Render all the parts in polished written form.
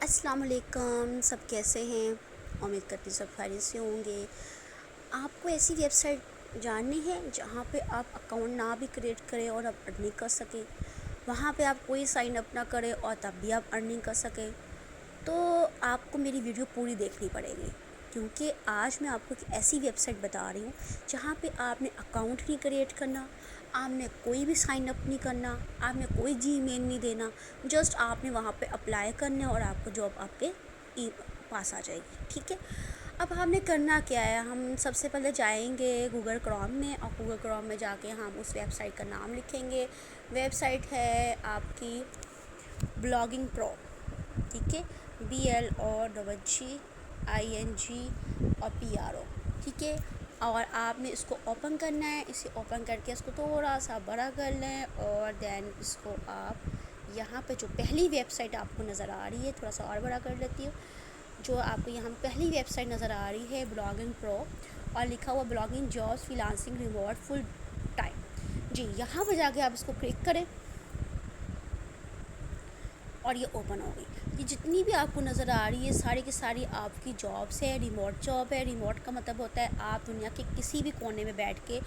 السلام علیکم، سب کیسے ہیں؟ امید کرتی ہوں سب خیریت سے ہوں گے۔ آپ کو ایسی ویب سائٹ جاننی ہے جہاں پہ آپ اکاؤنٹ نہ بھی کریٹ کریں اور آپ ارننگ کر سکیں، وہاں پہ آپ کوئی سائن اپ نہ کریں اور تب بھی آپ ارننگ کر سکیں، تو آپ کو میری ویڈیو پوری دیکھنی پڑے گی، کیونکہ آج میں آپ کو ایک ایسی ویب سائٹ بتا رہی ہوں جہاں پہ آپ نے اکاؤنٹ نہیں کریٹ کرنا، آپ نے کوئی بھی سائن اپ نہیں کرنا، آپ نے کوئی جی میل نہیں دینا، جسٹ آپ نے وہاں پہ اپلائی کرنا ہے اور آپ کو جاب آپ کے پاس آ جائے گی، ٹھیک ہے۔ اب ہم نے کرنا کیا ہے، ہم سب سے پہلے جائیں گے گوگل کروم میں، اور گوگل کروم میں جا کے ہم اس ویب سائٹ کا نام لکھیں گے۔ ویب سائٹ ہے آپ کی بلاگنگ پرو، ٹھیک ہے، BLOGING اور PRO، ٹھیک ہے۔ اور آپ نے اس کو اوپن کرنا ہے، اسے اوپن کر کے اس کو تھوڑا سا بڑا کر لیں، اور دین اس کو آپ یہاں پہ جو پہلی ویب سائٹ آپ کو نظر آ رہی ہے، تھوڑا سا اور بڑا کر لیتی ہوں، جو آپ کو یہاں پہلی ویب سائٹ نظر آ رہی ہے بلاگنگ پرو، اور لکھا ہوا blogging jobs freelancing remote full time, جی یہاں پہ جا کے آپ اس کو کلک کریں اور یہ اوپن ہو گئی۔ یہ جتنی بھی آپ کو نظر آ رہی ہے ساری کی ساری آپ کی جابس ہے، ریموٹ جاب ہے۔ ریموٹ کا مطلب ہوتا ہے آپ دنیا کے کسی بھی کونے میں بیٹھ کے،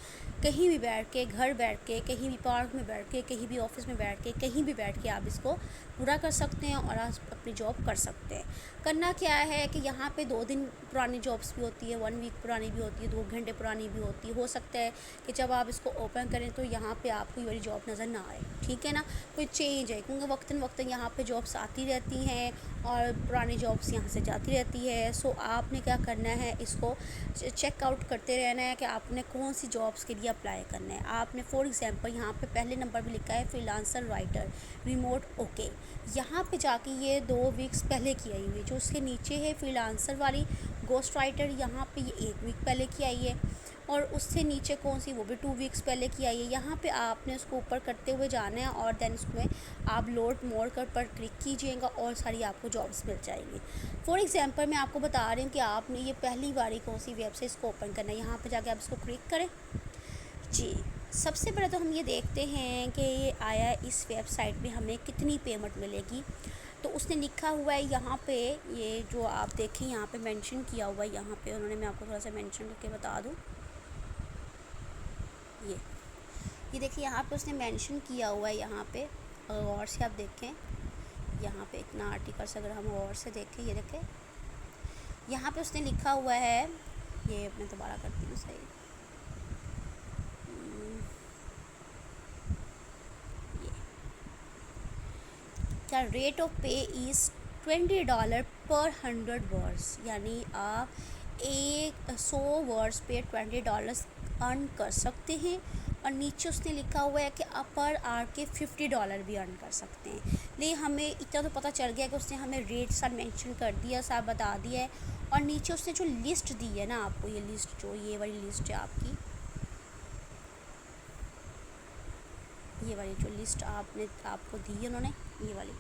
کہیں بھی بیٹھ کے، گھر بیٹھ کے، کہیں بھی پارک میں بیٹھ کے، کہیں بھی آفس میں بیٹھ کے، کہیں بھی بیٹھ کے آپ اس کو پورا کر سکتے ہیں اور آپ اپنی جاب کر سکتے ہیں۔ کرنا کیا ہے کہ یہاں پہ 2 دن پرانی جابس بھی ہوتی ہے، 1 ویک پرانی بھی ہوتی ہے، 2 گھنٹے پرانی بھی ہوتی ہے۔ ہو سکتا ہے کہ جب آپ اس کو اوپن کریں تو یہاں پہ آپ کو یہ والی جاب نظر نہ آئے، ٹھیک ہے نا، کوئی چینج ہے، کیونکہ وقتاً وقتاً یہاں پہ جابس آتی رہتی ہیں اور پرانی جابس یہاں سے جاتی رہتی ہے۔ سو آپ نے کیا کرنا ہے، اس کو چیک آؤٹ کرتے رہنا ہے کہ آپ نے کون سی جابس کے لیے اپلائی کرنا ہے۔ آپ نے فار ایگزامپل یہاں پہ پہلے نمبر پہ لکھا ہے free lancer writer remote, okay, یہاں پہ جا کے یہ 2 ویکس پہلے کی آئی ہوئی، جو اس کے نیچے ہے فری لانسر والی گوسٹ رائٹر، یہاں پہ یہ 1 ویک پہلے کی آئی ہے، اور اس سے نیچے کون سی، وہ بھی 2 ویکس پہلے کی آئی ہے۔ یہاں پہ آپ نے اس کو اوپر کرتے ہوئے جانا ہے، اور دین اس میں آپ لوڈ مور پر کلک کیجئے گا اور ساری آپ کو جابس مل جائیں گی۔ فار ایگزامپل میں آپ کو بتا رہی ہوں کہ آپ نے یہ پہلی باری کون سی ویب سے اس کو اوپن کرنا ہے، یہاں پہ جا کے آپ اس کو کلک کریں۔ جی سب سے پہلے تو ہم یہ دیکھتے ہیں کہ یہ آیا اس ویب سائٹ میں ہمیں کتنی پیمنٹ ملے گی، تو اس نے لکھا ہوا ہے یہاں پہ، یہ جو آپ دیکھیں یہاں پہ مینشن کیا ہوا ہے، یہاں پہ انہوں نے، میں آپ کو تھوڑا سا مینشن کر کے بتا دوں، یہ دیکھیں یہاں پہ اس نے مینشن کیا ہوا ہے، یہاں پہ غور سے آپ دیکھیں، یہاں پہ اتنا آرٹیکلس اگر ہم غور سے دیکھیں، یہ دیکھیں یہاں پہ اس نے لکھا ہوا ہے، یہ میں دوبارہ کرتی ہوں صحیح، کیا rate of pay is $20 per 100 words, یعنی آپ 100 ورڈس پہ $20 ارن کر سکتے ہیں، اور نیچے اس نے لکھا ہوا ہے کہ آپ پر آر کے $50 بھی ارن کر سکتے ہیں۔ لیکن ہمیں اتنا تو پتہ چل گیا کہ اس نے ہمیں ریٹ ساتھ مینشن کر دیا، ساتھ بتا دیا ہے، اور نیچے اس نے جو لسٹ دی ہے نا آپ کو، یہ لسٹ جو یہ والی لسٹ ہے آپ کی، یہ والی جو لسٹ آپ کو دی ہے انہوں نے، یہ والی،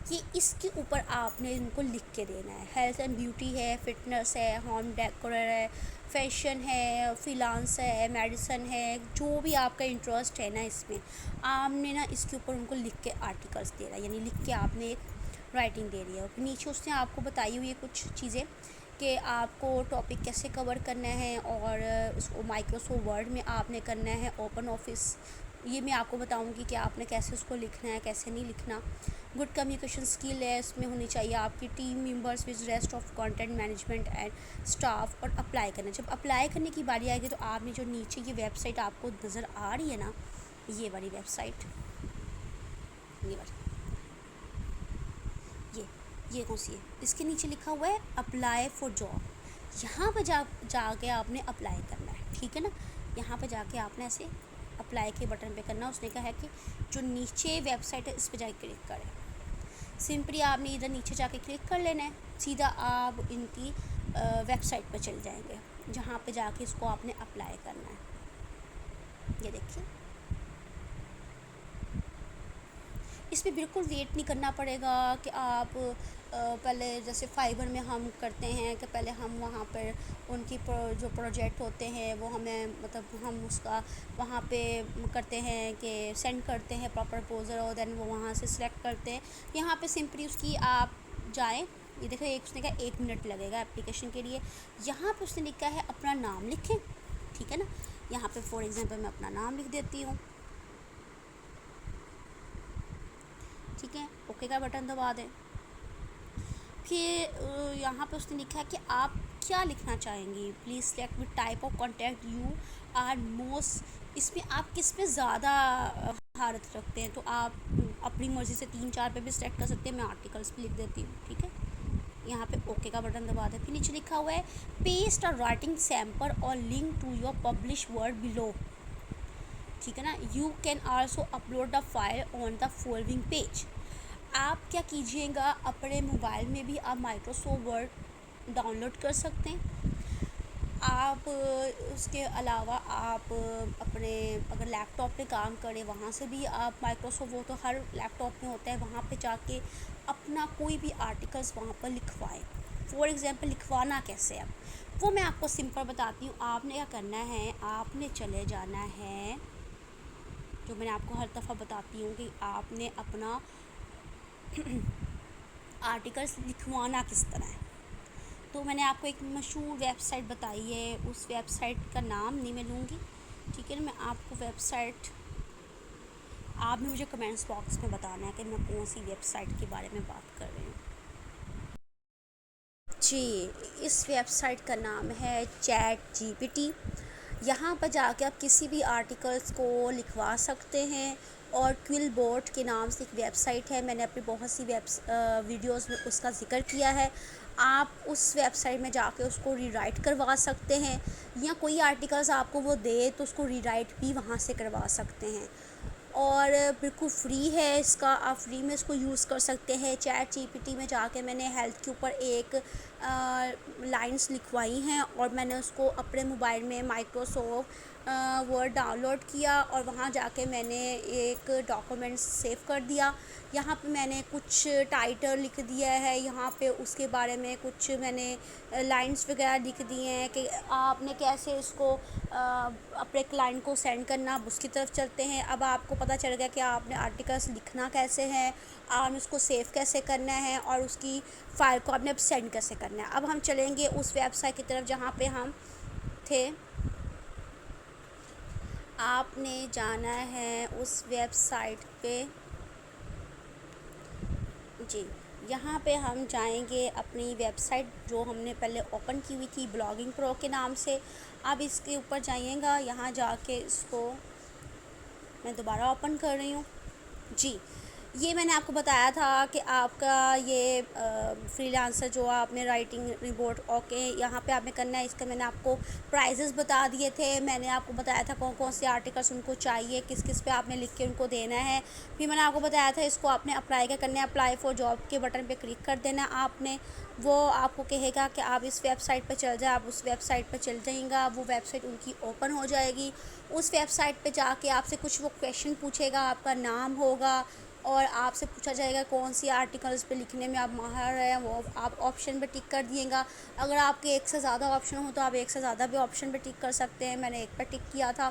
یہ اس کے اوپر آپ نے ان کو لکھ کے دینا ہے۔ ہیلتھ اینڈ بیوٹی ہے، فٹنس ہے، ہوم ڈیکورر ہے، فیشن ہے، فریلانس ہے، میڈیسن ہے، جو بھی آپ کا انٹرسٹ ہے نا اس میں، آپ نے نا اس کے اوپر ان کو لکھ کے آرٹیکلس دینا ہے، یعنی لکھ کے آپ نے ایک رائٹنگ دینی ہے۔ نیچے اس نے آپ کو بتائی ہوئی ہے کچھ چیزیں کہ آپ کو ٹاپک کیسے کور کرنا ہے، اور اس کو مائکروسافٹ ورڈ میں آپ نے کرنا ہے، اوپن آفس، یہ میں آپ کو بتاؤں گی کہ آپ نے کیسے اس کو لکھنا ہے، کیسے نہیں لکھنا۔ گڈ کمیونیکیشن اسکل ہے، اس میں ہونی چاہیے آپ کی team members was rest of content management and staff, اور اپلائی کرنا، جب اپلائی کرنے کی باری آئے گی تو آپ نے جو نیچے یہ ویب سائٹ آپ کو نظر آ رہی ہے نا، یہ والی ویب سائٹ، یہ والی، یہ کون سی ہے، اس کے نیچے لکھا ہوا ہے اپلائی فار جاب، یہاں پہ جا کے آپ نے اپلائی کرنا ہے، ٹھیک ہے نا، یہاں پہ جا کے آپ نے ایسے اپلائی کے بٹن پہ کرنا۔ اس نے کہا ہے کہ جو نیچے ویب سائٹ ہے اس پہ جا کے کلک کریں، سمپلی آپ نے ادھر نیچے جا کے کلک کر لینا ہے، سیدھا آپ ان کی ویب سائٹ پہ چل جائیں گے، جہاں پہ جا کے اس کو آپ نے اپلائی کرنا ہے۔ یہ دیکھیے اس میں بالکل ویٹ نہیں کرنا پڑے گا کہ آپ پہلے جیسے فائبر میں ہم کرتے ہیں کہ پہلے ہم وہاں پر ان کی جو پروجیکٹ ہوتے ہیں وہ ہمیں مطلب ہم اس کا وہاں پہ کرتے ہیں کہ سینڈ کرتے ہیں پراپر پروپوزل اور دین وہ وہاں سے سلیکٹ کرتے ہیں. یہاں پہ سمپلی اس کی آپ جائیں, یہ دیکھیں اس نے کہا 1 منٹ لگے گا اپلیکیشن کے لیے. یہاں پہ اس نے لکھا ہے اپنا نام لکھیں, ٹھیک ہے نا. یہاں پہ فار ایگزامپل میں اپنا نام لکھ دیتی ہوں, ٹھیک ہے, اوکے کا بٹن دبا دیں. پھر یہاں پہ اس نے لکھا ہے کہ آپ کیا لکھنا چاہیں گی, please select with type of contact you are most. اس میں آپ کس پہ زیادہ مہارت رکھتے ہیں, تو آپ اپنی مرضی سے 3-4 پہ بھی سلیکٹ کر سکتے ہیں. میں آرٹیکلس پہ لکھ دیتی ہوں, ٹھیک ہے. یہاں پہ اوکے کا بٹن دبا دیں. پھر نیچے لکھا ہوا ہے پیسٹ اور رائٹنگ سیمپل اور link to your published work below, ٹھیک ہے نا. You can also upload the file on the following page. آپ کیا کیجئے گا, اپنے موبائل میں بھی آپ مائکروسافٹ ورڈ ڈاؤن لوڈ کر سکتے ہیں. آپ اس کے علاوہ آپ اپنے اگر لیپ ٹاپ پہ کام کریں وہاں سے بھی آپ مائکروسافٹ وہ تو ہر لیپ ٹاپ میں ہوتا ہے, وہاں پہ جا کے اپنا کوئی بھی آرٹیکلس وہاں پر لکھوائیں. فار ایگزامپل لکھوانا کیسے, اب وہ میں آپ کو سمپل بتاتی ہوں. آپ نے کیا کرنا ہے, آپ نے چلے جانا ہے, جو میں نے آپ کو ہر دفعہ بتاتی ہوں کہ آپ نے اپنا آرٹیکلس لکھوانا کس طرح ہے. تو میں نے آپ کو ایک مشہور ویب سائٹ بتائی ہے, اس ویب سائٹ کا نام نہیں میں لوں گی, ٹھیک ہے نا. میں آپ کو ویب سائٹ, آپ نے مجھے کمنٹس باکس میں بتانا ہے کہ میں کون سی ویب سائٹ کے بارے میں بات کر رہی ہوں. جی, اس ویب سائٹ کا نام ہے چیٹ جی پی ٹی. یہاں پر جا کے آپ کسی بھی آرٹیکلس کو لکھوا سکتے ہیں. اور کوئل بورڈ کے نام سے ایک ویب سائٹ ہے, میں نے اپنی بہت سی ویڈیوز میں اس کا ذکر کیا ہے. آپ اس ویب سائٹ میں جا کے اس کو ری رائٹ کروا سکتے ہیں, یا کوئی آرٹیکلس آپ کو وہ دے تو اس کو ری رائٹ بھی وہاں سے کروا سکتے ہیں. اور بالکل فری ہے اس کا, آپ فری میں اس کو یوز کر سکتے ہیں. چیٹ جی پی ٹی میں جا کے میں نے ہیلتھ کے اوپر ایک لائنس لکھوائی ہیں, اور میں نے اس کو اپنے موبائل میں مائکروسافٹ ورڈ ڈاؤن لوڈ کیا, اور وہاں جا کے میں نے ایک ڈاکومنٹ سیو کر دیا. یہاں پہ میں نے کچھ ٹائٹل لکھ دیا ہے, یہاں پہ اس کے بارے میں کچھ میں نے لائنس وغیرہ لکھ دیے ہیں کہ آپ نے کیسے اس کو اپنے کلائنٹ کو سینڈ کرنا. اب اس کی طرف چلتے ہیں. اب آپ کو پتہ چل گیا کہ آپ نے آرٹیکلس لکھنا کیسے ہے, آپ نے اس کو سیو کیسے کرنا ہے, اور اس کی فائل کو آپ نے اب سینڈ کیسے کرنا ہے. اب ہم چلیں گے اس ویب سائٹ کی طرف جہاں پہ ہم تھے. آپ نے جانا ہے اس ویب سائٹ پہ, جی یہاں پہ ہم جائیں گے اپنی ویب سائٹ جو ہم نے پہلے اوپن کی ہوئی تھی بلاگنگ پرو کے نام سے. اب اس کے اوپر جائیے گا, یہاں جا کے اس کو میں دوبارہ اوپن کر رہی ہوں. جی, یہ میں نے آپ کو بتایا تھا کہ آپ کا یہ فری لانسر جو آپ نے رائٹنگ رپورٹ, اوکے یہاں پہ آپ نے کرنا ہے. اس کا میں نے آپ کو پرائزز بتا دیے تھے, میں نے آپ کو بتایا تھا کون کون سے آرٹیکلس ان کو چاہیے, کس کس پہ آپ نے لکھ کے ان کو دینا ہے. پھر میں نے آپ کو بتایا تھا اس کو آپ نے اپلائی کیا کرنا ہے, اپلائی فار جاب کے بٹن پہ کلک کر دینا آپ نے. وہ آپ کو کہے گا کہ آپ اس ویب سائٹ پہ چل جائیں, آپ اس ویب سائٹ پہ چل جائیں گا, وہ ویب سائٹ ان کی اوپن ہو جائے گی. اس ویب سائٹ پہ جا کے آپ سے کچھ وہ کویشچن پوچھے گا, آپ کا نام ہوگا, اور آپ سے پوچھا جائے گا کون سی آرٹیکلس پہ لکھنے میں آپ ماہر ہیں, وہ آپ آپشن پہ ٹک کر دیے گا. اگر آپ کے ایک سے زیادہ آپشن ہو تو آپ ایک سے زیادہ بھی آپشن پہ ٹک کر سکتے ہیں. میں نے ایک پہ ٹک کیا تھا.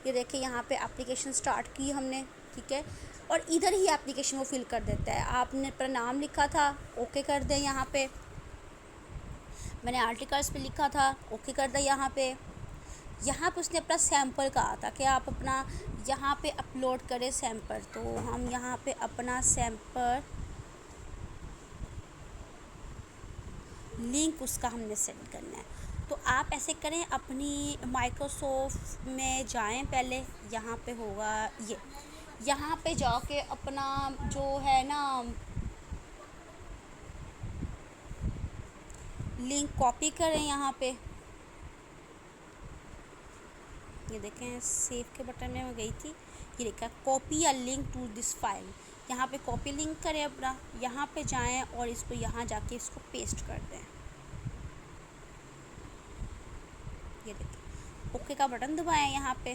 یہ دیکھیں یہاں پہ اپلیکیشن سٹارٹ کی ہم نے, ٹھیک ہے, اور ادھر ہی اپلیکیشن وہ فل کر دیتا ہے. آپ نے اپنا نام لکھا تھا, اوکے کر دیں. یہاں پہ میں نے آرٹیکلس پہ لکھا تھا, اوکے کر دیں. یہاں پہ اس نے اپنا سیمپل کہا تھا کہ آپ اپنا یہاں پہ اپلوڈ کریں سیمپل. تو ہم یہاں پہ اپنا سیمپل لنک اس کا ہم نے سینڈ کرنا ہے. تو آپ ایسے کریں, اپنی مائکروسافٹ میں جائیں پہلے, یہاں پہ ہوگا یہاں پہ جا کے اپنا جو ہے نا لنک کاپی کریں. یہاں پہ یہ دیکھیں سیو کے بٹن میں گئی تھی, یہ لکھا copy a link to this file. یہاں پہ کاپی لنک کریں اپنا, یہاں پہ جائیں اور اس کو یہاں جا کے اس کو پیسٹ کر دیں. یہ دیکھیں اوکے کا بٹن دبائیں. یہاں پہ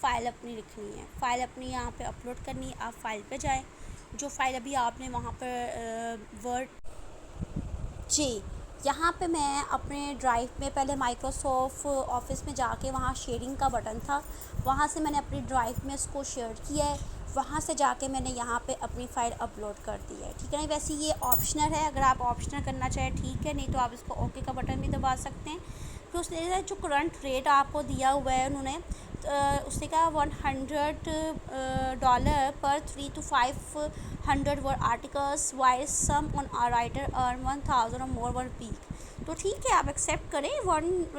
فائل اپنی لکھنی ہے، فائل اپنی یہاں پہ اپلوڈ کرنی ہے. آپ فائل پہ جائیں، جو فائل ابھی آپ نے وہاں پر ورڈ، جی یہاں پہ میں اپنے ڈرائیو میں پہلے مائکروسافٹ آفس میں جا کے وہاں شیئرنگ کا بٹن تھا، وہاں سے میں نے اپنی ڈرائیو میں اس کو شیئر کیا ہے، وہاں سے جا کے میں نے یہاں پہ اپنی فائل اپلوڈ کر دی ہے. ٹھیک ہے نا. ویسے یہ آپشنل ہے، اگر آپ آپشنل کرنا چاہیں ٹھیک ہے، نہیں تو آپ اس کو اوکے کا بٹن بھی دبا سکتے ہیں. پھر اس نے جو کرنٹ ریٹ آپ کو دیا ہوا ہے انہوں نے، اس نے کہا $100 پر 3 to 500 word articles wise some on writer earn 1000 or more one pack. تو ٹھیک ہے آپ ایکسیپٹ کریں.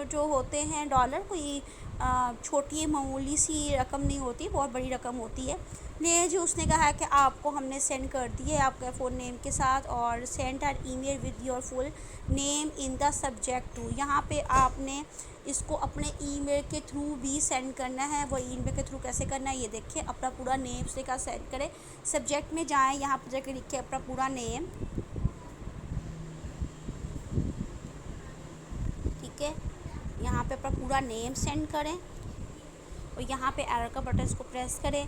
جو ہوتے ہیں ڈالر کوئی چھوٹی معمولی سی رقم نہیں ہوتی، بہت بڑی رقم ہوتی ہے. نے جو اس نے کہا کہ آپ کو ہم نے سینڈ کر دی ہے آپ کے فون نیم کے ساتھ، اور send or email with your full name in the subject to. یہاں پہ آپ نے اس کو اپنے ای میل کے تھرو بھی سینڈ کرنا ہے. وہ ای میل کے تھرو کیسے کرنا ہے یہ دیکھیں. اپنا پورا نیم سے کا سینڈ کریں. سبجیکٹ میں جائیں، یہاں پہ جا کے لکھیں اپنا پورا نیم. ٹھیک ہے، یہاں پہ اپنا پورا نیم سینڈ کریں، اور یہاں پہ ایرر کا بٹن کو پریس کریں.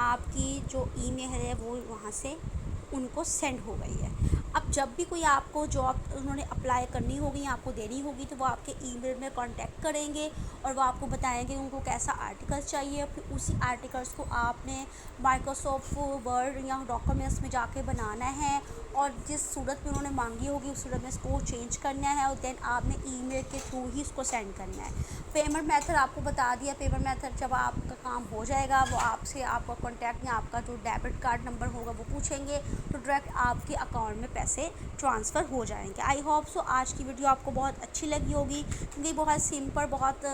آپ کی جو ای میل ہے وہ وہاں سے ان کو سینڈ ہو گئی ہے. اب جب بھی کوئی آپ کو جاب انہوں نے اپلائی کرنی ہوگی، آپ کو دینی ہوگی، تو وہ آپ کے ای میل میں کانٹیکٹ کریں گے اور وہ آپ کو بتائیں گے ان کو کیسا آرٹیکلس چاہیے. پھر اسی آرٹیکلس کو آپ نے مائکروسافٹ ورڈ یا ڈاکومنٹس میں جا کے بنانا ہے، اور جس صورت میں انہوں نے مانگی ہوگی اس صورت میں اس کو چینج کرنا ہے، اور دین آپ نے ای میل کے تھرو ہی اس کو سینڈ کرنا ہے. پیمنٹ میتھڈ آپ کو بتا دیا. پیمنٹ میتھڈ جب آپ کا کام ہو جائے گا وہ آپ سے آپ کا کانٹیکٹ یا آپ کا جو ڈیبٹ کارڈ نمبر ہوگا وہ پوچھیں گے، تو ڈائریکٹ آپ کے اکاؤنٹ میں پیسے ٹرانسفر ہو جائیں گے. آئی ہوپ سو آج کی ویڈیو آپ کو بہت اچھی لگی ہوگی، کیونکہ بہت سمپل، بہت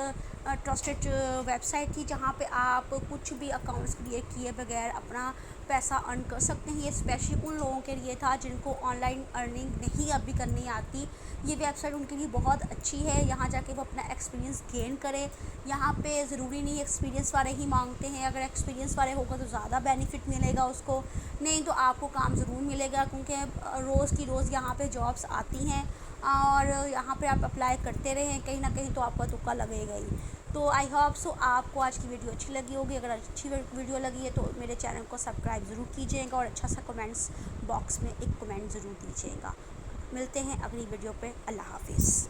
ٹرسٹڈ ویب سائٹ تھی جہاں پہ آپ کچھ بھی اکاؤنٹس کریٹ کیے بغیر اپنا پیسہ ارن کر سکتے ہیں. یہ اسپیشلی ان لوگوں کے لیے تھا جن کو آن لائن ارننگ نہیں ابھی کرنی آتی. یہ ویب سائٹ ان کے لیے بہت اچھی ہے. یہاں جا کے وہ اپنا ایکسپیرینس گین کرے. یہاں پہ ضروری نہیں ایکسپیرینس والے ہی مانگتے ہیں، اگر ایکسپیرینس والے ہوگا تو زیادہ بینیفٹ ملے گا اس کو، نہیں تو آپ کو کام ضرور ملے گا، کیونکہ روز کی روز یہاں پہ جابس آتی ہیں اور یہاں پہ آپ اپلائی کرتے رہیں، کہیں نہ کہیں تو آپ کا تکا لگے گا ہی. تو آئی ہوپ سو آپ کو آج کی ویڈیو اچھی لگی ہوگی. اگر اچھی ویڈیو لگی ہے تو میرے چینل کو سبسکرائب ضرور کیجیے گا، اور اچھا سا کمنٹس باکس میں ایک کمنٹ ضرور دیجیے گا. ملتے ہیں اگلی ویڈیو پہ. اللہ حافظ.